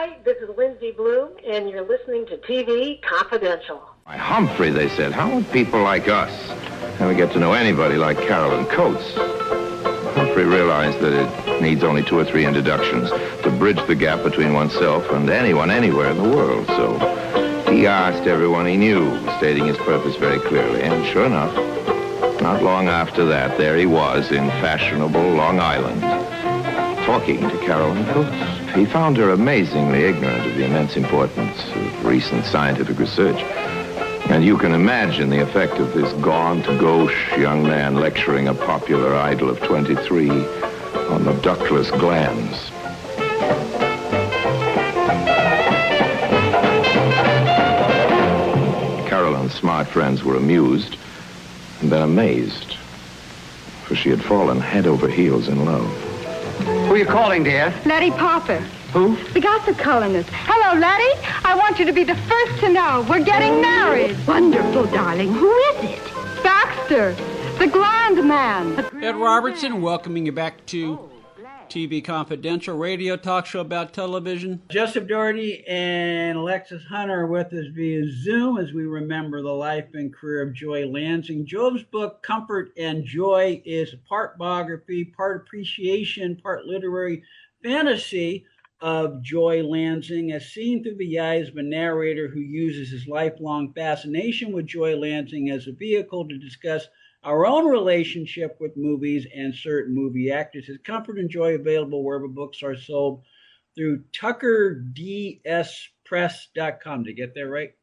Hi, this is Lindsay Bloom, and you're listening to TV Confidential. Why, Humphrey, they said, how would people like us ever get to know anybody like Carolyn Coates? Humphrey realized that it needs only 2 or 3 introductions to bridge the gap between oneself and anyone anywhere in the world. So he asked everyone he knew, stating his purpose very clearly. And sure enough, not long after that, there he was in fashionable Long Island, talking to Carolyn Coates. He found her amazingly ignorant of the immense importance of recent scientific research. And you can imagine the effect of this gaunt, gauche young man lecturing a popular idol of 23 on the ductless glands. Carolyn's smart friends were amused and then amazed, for she had fallen head over heels in love. Who are you calling, dear? Letty Popper. Who? The gossip columnist. Hello, Letty. I want you to be the first to know. We're getting married. Wonderful, darling. Who is it? Baxter, the Grand Man. Ed Robertson, welcoming you back to TV Confidential, radio talk show about television. Joseph Dougherty and Alexis Hunter are with us via Zoom as we remember the life and career of Joi Lansing. Joe's book, Comfort and Joi, is part biography, part appreciation, part literary fantasy of Joi Lansing, as seen through the eyes of a narrator who uses his lifelong fascination with Joi Lansing as a vehicle to discuss our own relationship with movies and certain movie actors. Is Comfort and Joi available wherever books are sold through tuckerdspress.com? Did I get that right?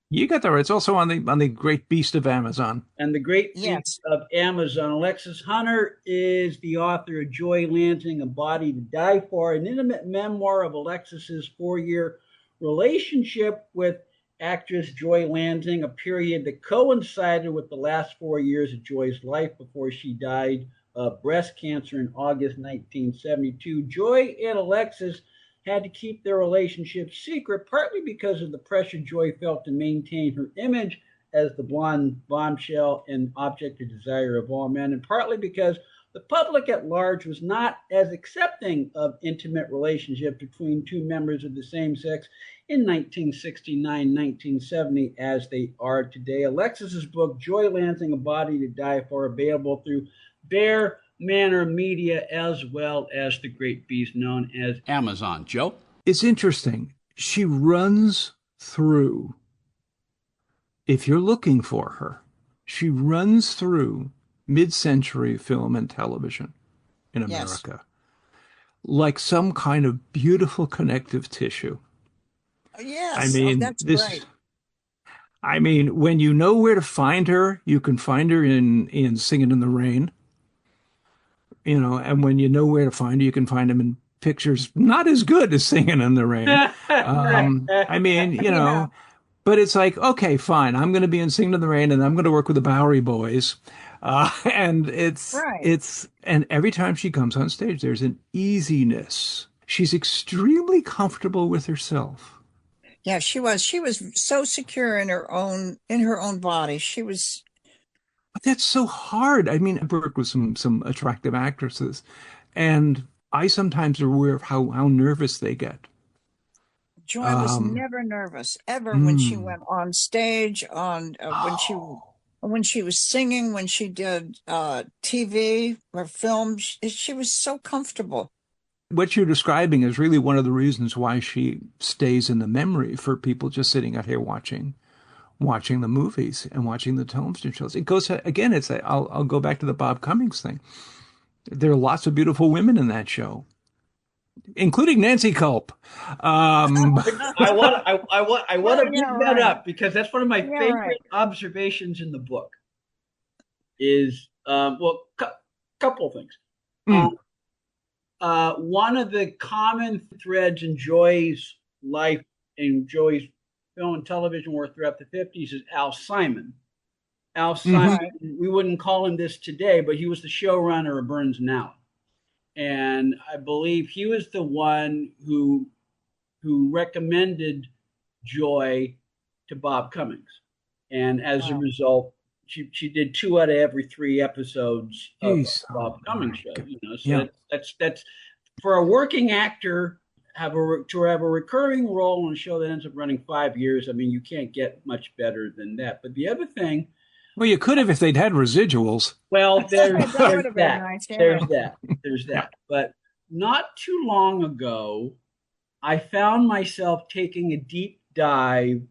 You got that right. It's also on the Great Beast of Amazon. And the Great Beast of Amazon. Alexis Hunter is the author of Joi Lansing, A Body to Die For, an intimate memoir of Alexis's 4-year relationship with actress Joi Lansing, a period that coincided with the last 4 years of Joi's life before she died of breast cancer in August 1972. Joi and Alexis had to keep their relationship secret, partly because of the pressure Joi felt to maintain her image as the blonde bombshell and object of desire of all men, and partly because the public at large was not as accepting of intimate relationships between two members of the same sex in 1969-1970 as they are today. Alexis's book, Joi Lansing, A Body to Die For, available through Bear Manor Media, as well as the great beast known as Amazon. Joe? It's interesting. She runs through, if you're looking for her, she runs through mid-century film and television in America, like some kind of beautiful connective tissue. Yes, I mean, that's right. I mean, when you know where to find her, you can find her in Singing in the Rain. You know, and when you know where to find her, you can find them in pictures not as good as Singing in the Rain. I mean, you know, but it's like, okay, fine. I'm going to be in Singing in the Rain, and I'm going to work with the Bowery Boys. And and every time she comes on stage, there's an easiness. She's extremely comfortable with herself. Yeah, she was so secure in her own body. She was. But that's so hard. I mean, I work with some attractive actresses, and I sometimes are aware of how nervous they get. Joi was never nervous ever when she went on stage, when she was singing, when she did TV or film. She was so comfortable. What you're describing is really one of the reasons why she stays in the memory for people just sitting out here watching the movies and watching the television shows. It goes again. I'll go back to the Bob Cummings thing. There are lots of beautiful women in that show, including Nancy Kulp. I want to bring that up because that's one of my favorite observations in the book. Is couple of things. One of the common threads in Joi's life and Joi's film and television work throughout the 50s is Al Simon. Al Simon, we wouldn't call him this today, but he was the showrunner of Burns and Allen. And I believe he was the one who recommended Joi to Bob Cummings. And as a result, she did 2 out of every 3 episodes of Bob Cummings show. You know, so that's for a working actor, have a recurring role on a show that ends up running 5 years. I mean, you can't get much better than that. But the other thing, well, you could have if they'd had residuals. well, there's That would have been that. nice. Yeah. There's that. But not too long ago, I found myself taking a deep dive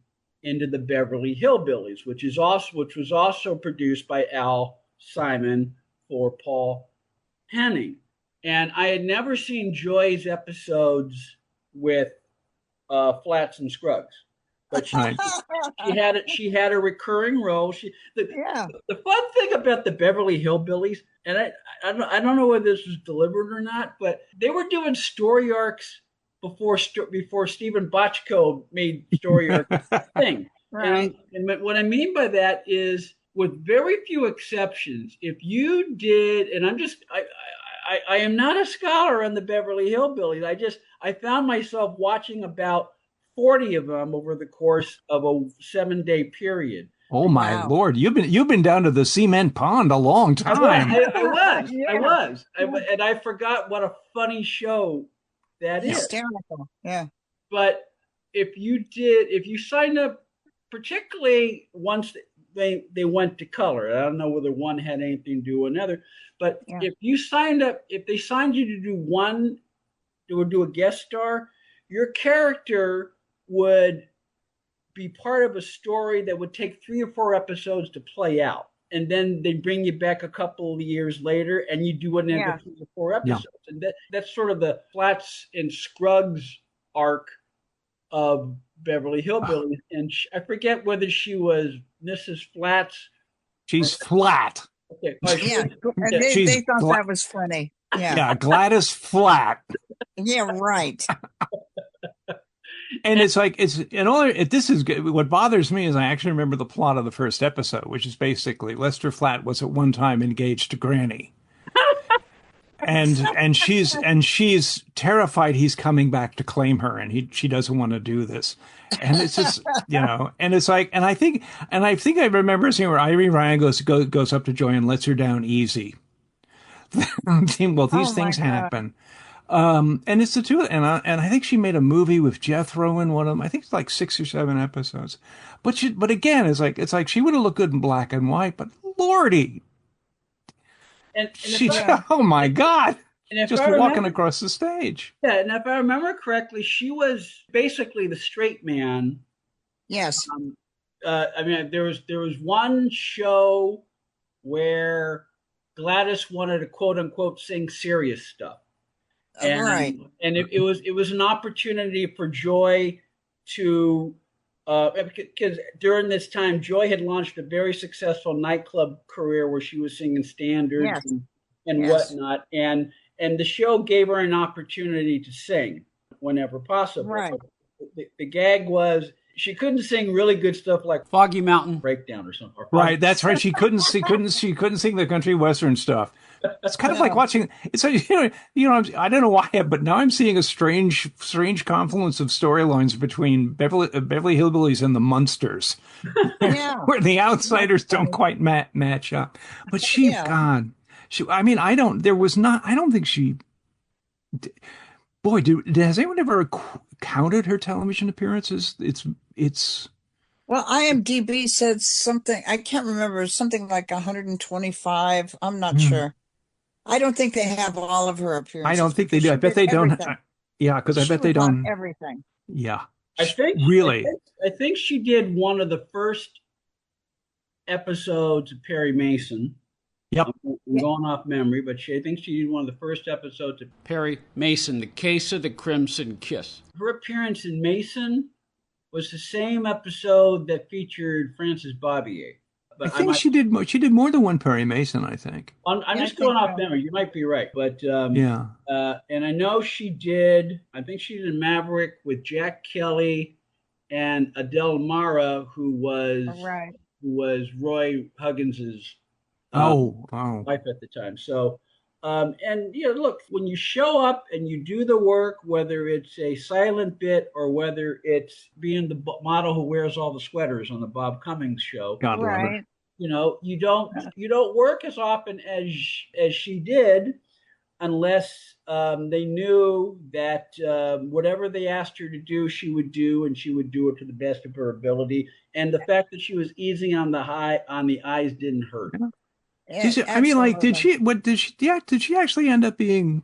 into the Beverly Hillbillies, which was also produced by Al Simon for Paul Henning. And I had never seen Joy's episodes with Flats and Scruggs, but she had a recurring role. The fun thing about the Beverly Hillbillies, and I don't know whether this was deliberate or not, but they were doing story arcs before Stephen Bochco made story arcs a thing. Right. And what I mean by that is, with very few exceptions, if you did, and I am not a scholar on the Beverly Hillbillies. I found myself watching about 40 of them over the course of a 7-day period. Oh my Lord! You've been down to the cement pond a long time. I was, and I forgot what a funny show that is. Hysterical. Yeah. But if you signed up, particularly once they went to color, I don't know whether one had anything to do with another, but if they signed you to do one, to do a guest star, your character would be part of a story that would take 3 or 4 episodes to play out. And then they bring you back a couple of years later and you do another 3 or 4 episodes. Yeah. And that's sort of the Flats and Scruggs arc of Beverly Hillbillies. And I forget whether she was Mrs. Flats. She's flat. Okay. They thought that was funny. Yeah. Yeah, Gladys Flatt. Yeah, right. And it's like, this is good. What bothers me is I actually remember the plot of the first episode, which is basically Lester Flatt was at one time engaged to Granny. and she's terrified he's coming back to claim her, and she doesn't want to do this. And it's just, and it's like, and I think I remember seeing where Irene Ryan goes up to Joy and lets her down easy. Well, these things happen. And it's the two, and I think she made a movie with Jethro in one of them. I think it's like 6 or 7 episodes. But again, it's like she would have looked good in black and white, but Lordy, oh my God, just walking across the stage. Yeah, and if I remember correctly, she was basically the straight man. Yes. I mean, there was one show where Gladys wanted to quote unquote sing serious stuff. And it was an opportunity for Joy to, because during this time, Joy had launched a very successful nightclub career where she was singing standards and whatnot. And the show gave her an opportunity to sing whenever possible. Right. The gag was she couldn't sing really good stuff like Foggy Mountain Breakdown or something. Right. That's right. She couldn't sing the country western stuff. It's kind of like watching. It's like, I don't know why, but now I'm seeing a strange confluence of storylines between Beverly Hillbillies and the Munsters, where the outsiders don't quite match up. But God, I don't think she. Boy, has anyone ever counted her television appearances? It's. Well, IMDb said something. I can't remember. Something like 125. I'm not sure. I don't think they have all of her appearances. I don't think they do. I bet they don't. Yeah, because I bet they don't. Everything. Yeah. I think she did one of the first episodes of Perry Mason. Yep. I'm going off memory, but I think she did one of the first episodes of Perry Mason, The Case of the Crimson Kiss. Her appearance in Mason was the same episode that featured Frances Bobbier. But I think she did more than one Perry Mason, I think. I'm just going off memory. You might be right. But and I know she did, I think she did Maverick with Jack Kelly and Adele Mara, who was Roy Huggins's wife at the time. So, look, when you show up and you do the work, whether it's a silent bit or whether it's being the model who wears all the sweaters on the Bob Cummings show, God love her. You don't work as often as she did, unless they knew that whatever they asked her to do, she would do, and she would do it to the best of her ability. And the fact that she was easy on the eyes didn't hurt. I mean, like, did she actually end up being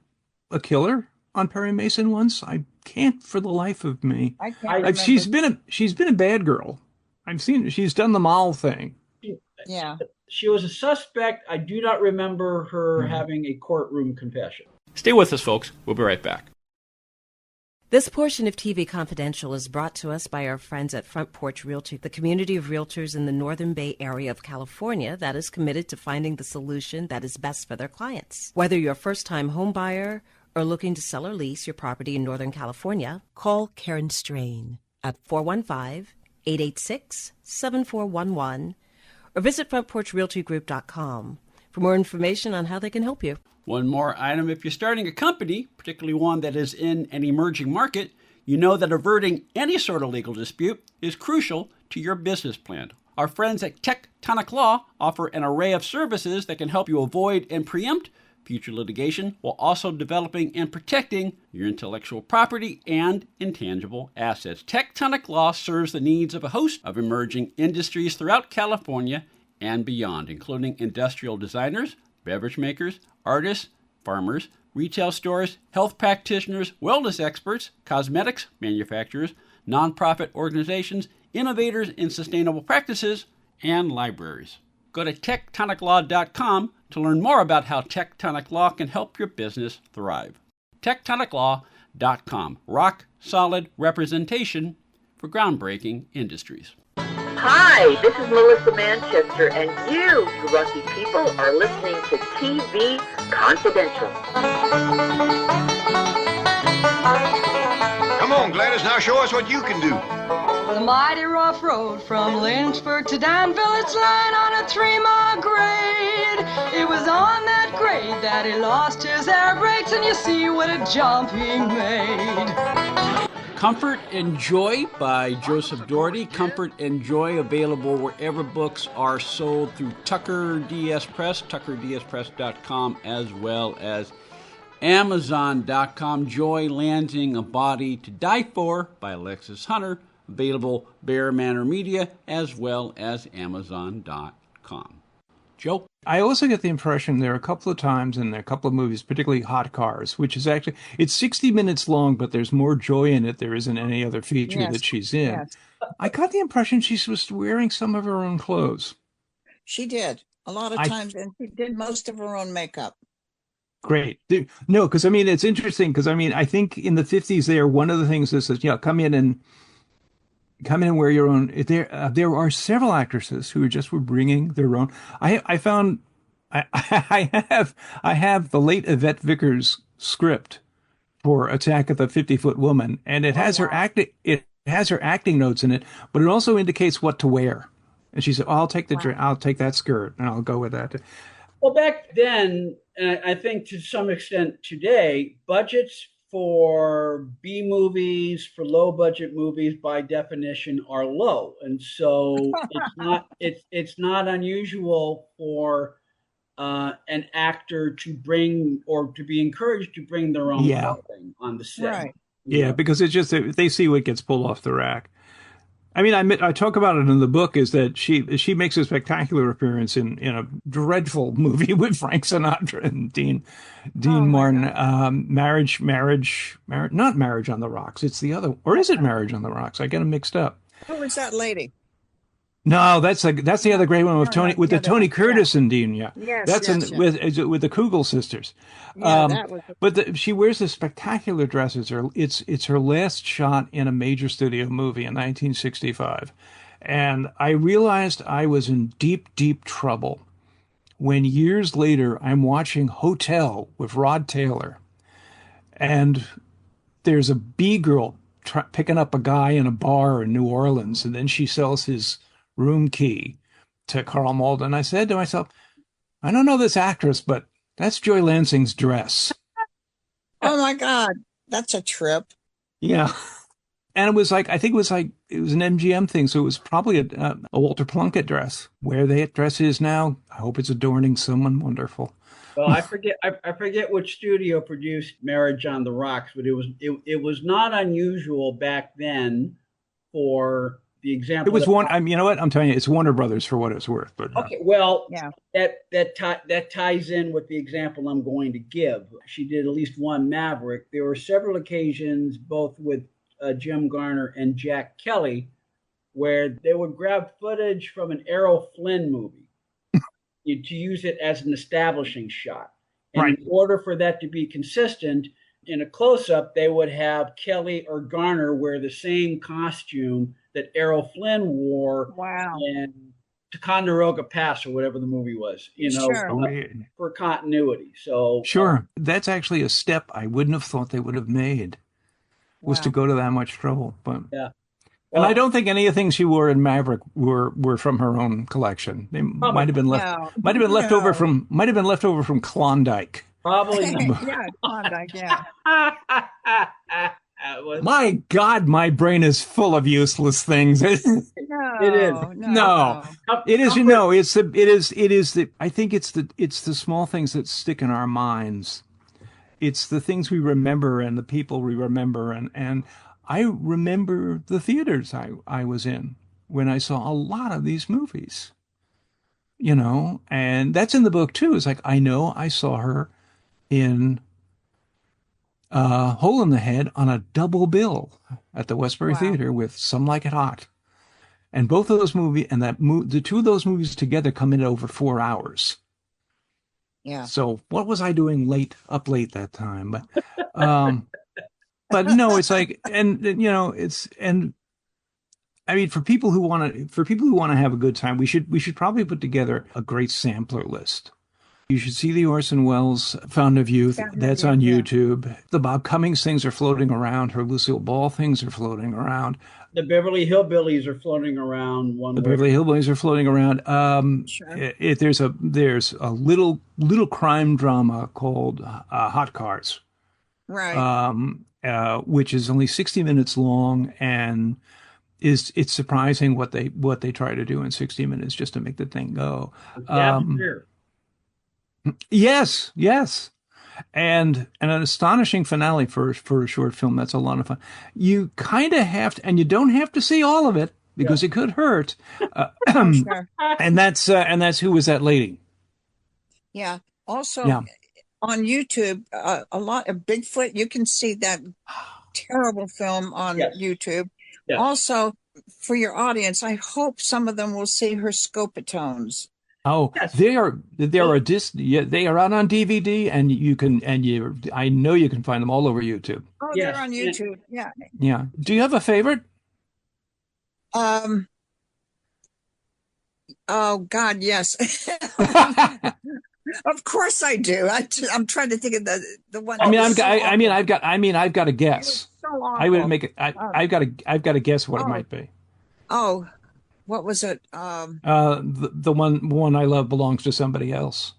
a killer on Perry Mason once? I can't for the life of me. I can't remember. She's been a bad girl. I've seen she's done the mall thing. Yeah. She was a suspect. I do not remember her having a courtroom confession. Stay with us, folks. We'll be right back. This portion of TV Confidential is brought to us by our friends at Front Porch Realty, the community of realtors in the Northern Bay Area of California that is committed to finding the solution that is best for their clients. Whether you're a first-time home buyer or looking to sell or lease your property in Northern California, call Karen Strain at 415-886-7411 or visit frontporchrealtygroup.com for more information on how they can help you. One more item. If you're starting a company, particularly one that is in an emerging market, you know that averting any sort of legal dispute is crucial to your business plan. Our friends at Tectonic Law offer an array of services that can help you avoid and preempt future litigation while also developing and protecting your intellectual property and intangible assets. Tectonic Law serves the needs of a host of emerging industries throughout California and beyond, including industrial designers, beverage makers, artists, farmers, retail stores, health practitioners, wellness experts, cosmetics manufacturers, nonprofit organizations, innovators in sustainable practices, and libraries. Go to tectoniclaw.com to learn more about how Tectonic Law can help your business thrive. tectoniclaw.com. Rock solid representation for groundbreaking industries. Hi, this is Melissa Manchester, and you lucky people are listening to TV Confidential. Come on, Gladys, now show us what you can do. The mighty rough road from Lynchburg to Danville, it's lying on a 3-mile grade. It was on that grade that he lost his air brakes, and you see what a jump he made. Comfort and Joi by Joseph Dougherty. Comfort and Joi available wherever books are sold through Tucker DS Press, tuckerdspress.com, as well as Amazon.com. Joi Lansing, A Body to Die For by Alexis Hunter, available Bear Manor Media, as well as Amazon.com. Joe? I also get the impression there are a couple of times in a couple of movies, particularly Hot Cars, which is actually, it's 60 minutes long, but there's more joy in it there isn't any other feature that she's in. Yes. I got the impression she was wearing some of her own clothes. She did. A lot of times, and she did most of her own makeup. Great. No, because I mean, it's interesting because I mean, I think in the 50s there, one of the things is that, come in and wear your own. There are several actresses who were bringing their own. I found I have the late Yvette Vickers script for Attack of the 50-Foot Woman, and it has her acting notes in it, but it also indicates what to wear. And she said, "I'll take I'll take that skirt, and I'll go with that." Well, back then, and I think to some extent today, budgets for B movies, for low budget movies, by definition, are low, and so it's not unusual for an actor to bring or to be encouraged to bring their own clothing on the set. Right. Yeah, because it's just they see what gets pulled off the rack. I mean, I talk about it in the book, is that she makes a spectacular appearance in a dreadful movie with Frank Sinatra and Dean Martin. Not Marriage on the Rocks. It's the other, or is it Marriage on the Rocks? I get them mixed up. Who was that lady? No, that's the other great one with Tony Curtis and Dean. Yeah, yes, with the Kugel sisters. Yeah, she wears the spectacular dresses. It's her last shot in a major studio movie in 1965, and I realized I was in deep trouble when years later I'm watching Hotel with Rod Taylor, and there's a B girl picking up a guy in a bar in New Orleans, and then she sells his room key to Carl Malden. I said to myself, I don't know this actress, but that's Joi Lansing's dress. Oh my God, that's a trip. Yeah. And it was like, I think it was an MGM thing. So it was probably a Walter Plunkett dress. Where that dress is now, I hope it's adorning someone wonderful. Well, I forget which studio produced Marriage on the Rocks, but it was not unusual back then for the example. It was one. You know what? I'm telling you, it's Warner Brothers for what it's worth. But okay, well, yeah, that ties in with the example I'm going to give. She did at least one Maverick. There were several occasions, both with Jim Garner and Jack Kelly, where they would grab footage from an Errol Flynn movie to use it as an establishing shot. And right. In order for that to be consistent, in a close-up, they would have Kelly or Garner wear the same costume that Errol Flynn wore in Ticonderoga Pass or whatever the movie was, for continuity. So sure, that's actually a step I wouldn't have thought they would have made, was to go to that much trouble. But yeah. Well, and I don't think any of the things she wore in Maverick were from her own collection. They might have been left over from Klondike. Probably. Yeah, Klondike. Yeah. My God, my brain is full of useless things. It is. No. It is. No, it is. I think it's the small things that stick in our minds. It's the things we remember and the people we remember, and I remember the theaters I was in when I saw a lot of these movies, and that's in the book too. It's like, I know I saw her in Hole in the Head on a double bill at the Westbury Theater with Some Like It Hot. And both of those movies and the two of those movies together come in over 4 hours. Yeah. So what was I doing up late that time? But no, it's like, I mean, for people who want to have a good time, we should probably put together a great sampler list. You should see the Orson Welles Fountain of Youth. That's on YouTube. The Bob Cummings things are floating around. Her Lucille Ball things are floating around. The Beverly Hillbillies are floating around. Beverly Hillbillies are floating around. Sure. There's a little crime drama called Hot Cars. Right. Which is only 60 minutes long, and it's surprising what they try to do in 60 minutes just to make the thing go. Yes, and an astonishing finale for a short film. That's a lot of fun. You kind of have to, and you don't have to see all of it because it could hurt. Sure. And that's Who Was That Lady? Yeah. Also, on YouTube, a lot of Bigfoot. You can see that terrible film on YouTube. Yes. Also, for your audience, I hope some of them will see her Scopatones. Oh, yes. They are out on DVD, and I know you can find them all over YouTube. Oh, they're on YouTube. Yeah. Yeah. Do you have a favorite? Oh God, yes. Of course I do. I'm trying to think of the one. I've got a guess. So I would make it. I've got to guess what it might be. Oh. What was it? The one I love belongs to somebody else.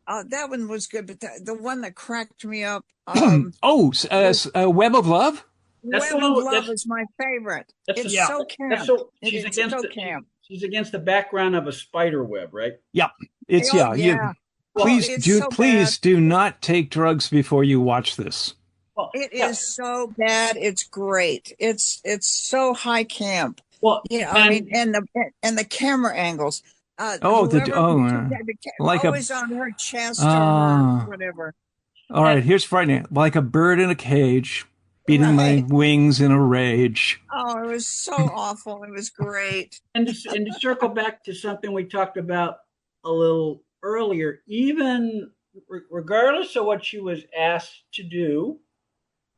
That one was good, but the one that cracked me up. Web of Love? Web of Love is my favorite. It's so camp. She's against the background of a spider web, right? Yeah. Please do not take drugs before you watch this. It is so bad. It's great. It's so high camp. Well, and the camera angles. Like always on her chest or whatever. All right, here's frightening. Like a bird in a cage, beating my wings in a rage. Oh, it was so awful. It was great. And to circle back to something we talked about a little earlier, even regardless of what she was asked to do,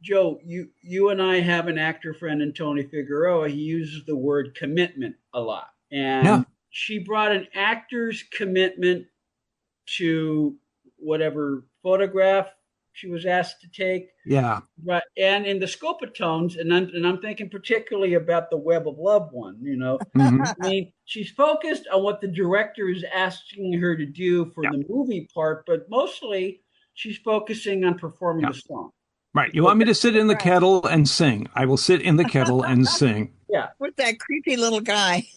Joe, you and I have an actor friend in Tony Figueroa. He uses the word commitment a lot. And she brought an actor's commitment to whatever photograph she was asked to take. Yeah. Right. And in the Scopatones, and I'm thinking particularly about the Web of Love one, Mm-hmm. I mean, she's focused on what the director is asking her to do for the movie part, but mostly she's focusing on performing the song. Right. You want me to sit in the kettle and sing? I will sit in the kettle and sing. Yeah. With that creepy little guy.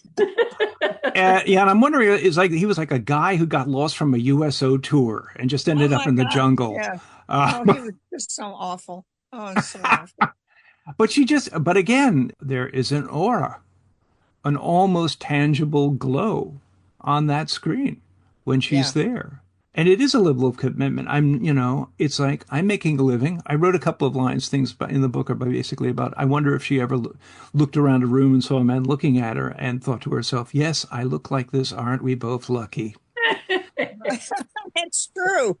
And I'm wondering, he was like a guy who got lost from a USO tour and just ended up in the jungle. Yeah. He was just so awful. Oh, so awful. But again, there is an aura, an almost tangible glow on that screen when she's there. And it is a level of commitment. It's like I'm making a living. I wrote a couple of things in the book are basically about, I wonder if she ever looked around a room and saw a man looking at her and thought to herself, yes, I look like this. Aren't we both lucky? It's true.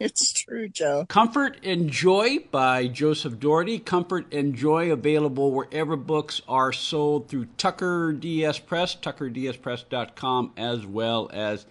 It's true, Joe. Comfort and Joi by Joseph Dougherty. Comfort and Joi available wherever books are sold through Tucker DS Press, tuckerdspress.com, as well as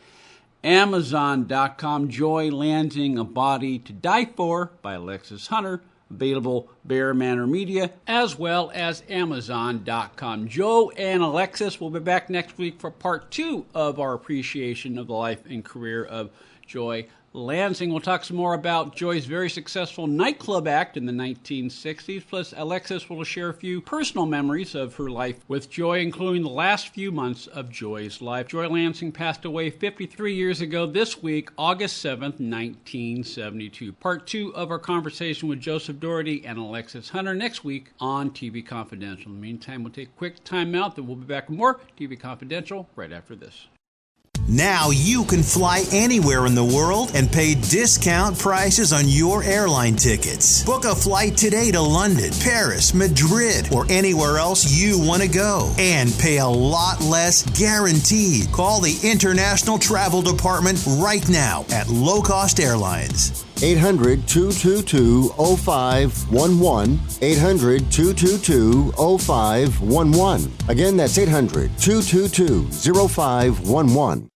Amazon.com. Joi Lansing, A Body to Die For by Alexis Hunter. Available Bear Manor Media, as well as Amazon.com. Joe and Alexis will be back next week for part 2 of our appreciation of the life and career of Joi Lansing. We'll talk some more about Joi's very successful nightclub act in the 1960s. Plus, Alexis will share a few personal memories of her life with Joi, including the last few months of Joi's life. Joi Lansing passed away 53 years ago this week, August 7th, 1972. Part 2 of our conversation with Joseph Dougherty and Alexis Hunter next week on TV Confidential. In the meantime, we'll take a quick time out, then we'll be back with more TV Confidential right after this. Now you can fly anywhere in the world and pay discount prices on your airline tickets. Book a flight today to London, Paris, Madrid, or anywhere else you want to go. And pay a lot less guaranteed. Call the International Travel Department right now at Low Cost Airlines. 800-222-0511. 800-222-0511. Again, that's 800-222-0511.